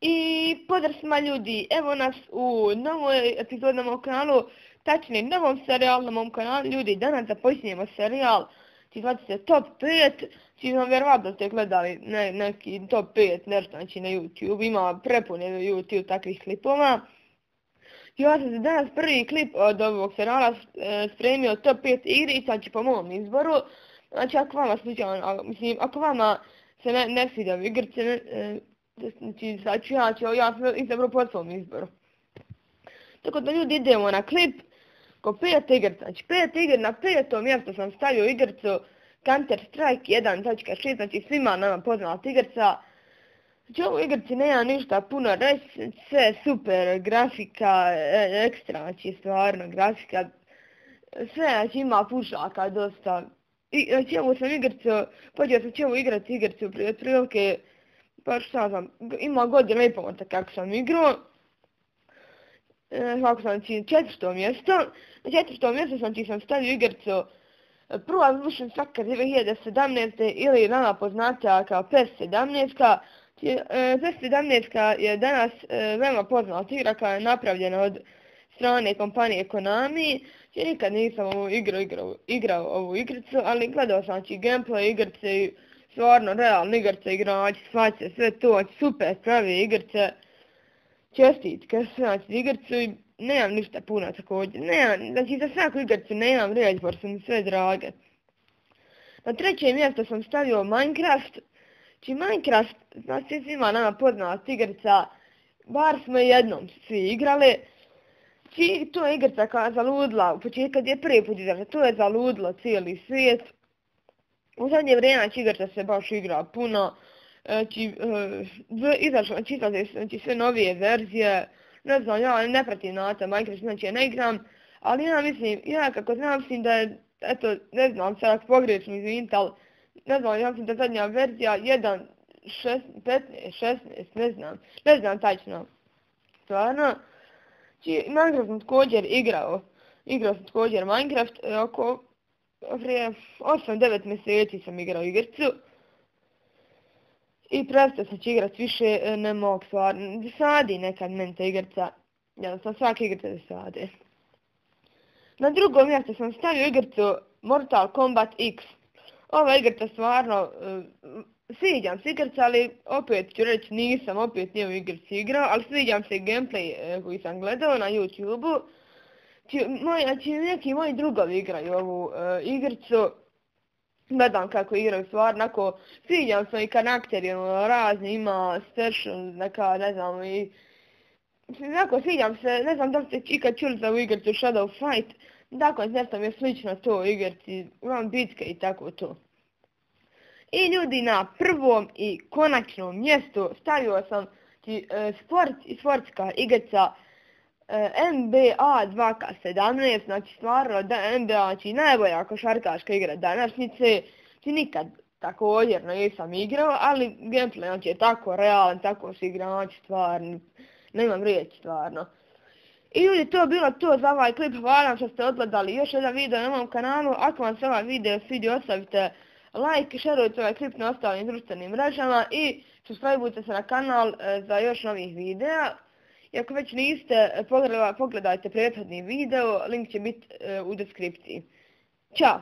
I pozdrav svima ljudi, evo nas u novoj epizodi na mom kanalu, tačnije novom serijalu na mom kanalu. Ljudi, danas započinjemo serijal, zvati se Top 5, čiji vam vjerovatno ste gledali neki Top 5, nešto znači na YouTube, ima prepune YouTube takvih klipova. Ja sam danas prvi klip od ovog serijala spremio Top 5 igrica, znači po mom izboru. Znači ako vama slučajno, ako vama se ne sviđaju igrice, znači ja sam izabrao po svom izboru. Tako da ljudi idemo na klip ko 5 igrica. Znači na 5. mjesto sam stavio igricu Counter Strike 1.6, znači svima nama poznata igrica. Znači ovu igrici nema ništa puno reći, sve super, grafika, ekstra, znači stvarno grafika, sve znači ima pušaka dosta. Znači ovu sam igricu, počeo sam ovu igricu prije otprilike, pa šta znam, ima godinu i pol kako sam igrao. Kako sam, znači, 4. mjesto. Na 4. mjesto sam stavio igricu Pro Evolution Soccer 2017. ili nama poznata kao PES 17. PES 17 je danas veoma poznata igra koja je napravljena od strane kompanije Konami. Ja nikad nisam igrao ovu igricu, ali gledao sam znači gameplay igrice i stvarno realne igrice, igrači, svaće, sve to, super prave igrice. Čestitke, znači igricu i nemam ništa puno također. Znači za svaku igricu nemam riječ, jer su mi sve drage. Na 3. mjesto sam stavio Minecraft. Znači Minecraft, znači svima nama poznata igrica, bar smo jednom svi igrali. Znači to je igrica koja je zaludila, u početku kad je prvi put igrala, to je zaludilo cijeli svijet. U zadnje vrijeme znači igrica se baš igra puno. Znači, znači sve novije verzije, ne znam, ja ne pratim nata Minecraft, znači ja ne igram, ali ja mislim, ja kako znam, mislim da je, eto, ne znam, sad ako pogriješim izvinite, ali ne znam, ja mislim da zadnja verzija 1.16, ne znam tačno, stvarno. Znači, Minecraft sam također igrao sam također Minecraft, oko prije 8-9 mjeseci sam igrao igricu. I prestao sam će igrat više, ne mogu stvarno, sadi nekad meni ta igrica, jednostavno svaka igrica sadi. Na 2. mjesto sam stavio igricu Mortal Kombat X. Ova igrica stvarno, sviđam se igrica, ali opet ću reći nisam opet nije u igrici igrao, ali sviđam se gameplay koji sam gledao na YouTube-u. Znači neki moji drugovi igraju ovu igricu. Gledam kako igraju stvarno, onako, sviđam se i karakteri, razni, ima special, neka, ne znam, i... Onako, sviđam se, ne znam da li ste ikad čuli za ovu igricu Shadow Fight, tako, nešto mi je slično to igrici, imam bitke i tako to. I ljudi, na 1. i konačnom mjestu stavio sam sportska igrica NBA 2K17, znači stvarno NBA, znači najbolja košarkaška igra današnjice, znači nikad također nisam igrao, ali gameplay znači je tako realan, tako su igrači stvarno, nemam riječ stvarno. I ljudi, to je bilo to za ovaj klip, hvala što ste odgledali još jedan video na mom kanalu. Ako vam se ovaj video svidio, ostavite like, šerujte ovaj klip na ostalim društvenim mrežama i subscribeujte se na kanal za još novih videa. I ako već niste, pogledajte prethodni video, link će biti u deskripciji. Ćao!